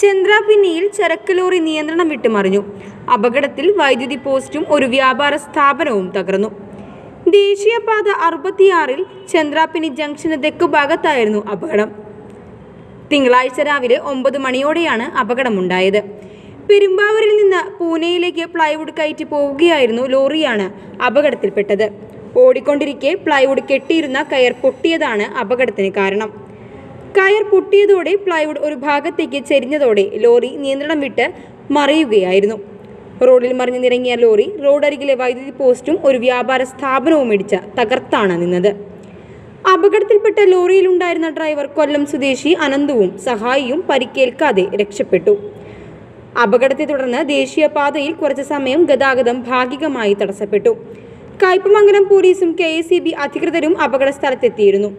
ചന്ദ്രാപിന്നിയിൽ ചരക്ക് ലോറി നിയന്ത്രണം വിട്ട് മറിഞ്ഞു. അപകടത്തിൽ വൈദ്യുതി പോസ്റ്റും ഒരു വ്യാപാര സ്ഥാപനവും തകർന്നു. ദേശീയപാത 66-ൽ ചന്ദ്രാപിന്നി ജംഗ്ഷന് തെക്കുഭാഗത്തായിരുന്നു അപകടം. തിങ്കളാഴ്ച രാവിലെ 9 മണിയോടെയാണ് അപകടമുണ്ടായത്. പെരുമ്പാവൂരിൽ നിന്ന് പൂനെയിലേക്ക് പ്ലൈവുഡ് കയറ്റി പോവുകയായിരുന്നു ലോറിയാണ് അപകടത്തിൽപ്പെട്ടത്. ഓടിക്കൊണ്ടിരിക്കെ പ്ലൈവുഡ് കെട്ടിയിരുന്ന കയർ പൊട്ടിയതാണ് അപകടത്തിന് കാരണം. കയർ പൊട്ടിയതോടെ പ്ലൈവുഡ് ഒരു ഭാഗത്തേക്ക് ചെരിഞ്ഞതോടെ ലോറി നിയന്ത്രണം വിട്ട് മറിയുകയായിരുന്നു. റോഡിൽ മറിഞ്ഞു നിറങ്ങിയ ലോറി റോഡരികിലെ വൈദ്യുതി പോസ്റ്റും ഒരു വ്യാപാര സ്ഥാപനവും ഇടിച്ച് തകർത്താണ് നിന്നത്. അപകടത്തിൽപ്പെട്ട ലോറിയിലുണ്ടായിരുന്ന ഡ്രൈവർ കൊല്ലം സ്വദേശി അനന്തുവും സഹായിയും പരിക്കേൽക്കാതെ രക്ഷപ്പെട്ടു. അപകടത്തെ തുടർന്ന് ദേശീയപാതയിൽ കുറച്ചു സമയം ഗതാഗതം ഭാഗികമായി തടസ്സപ്പെട്ടു. കയ്പമംഗലം പോലീസും KSEB അധികൃതരും അപകട സ്ഥലത്തെത്തിയിരുന്നു.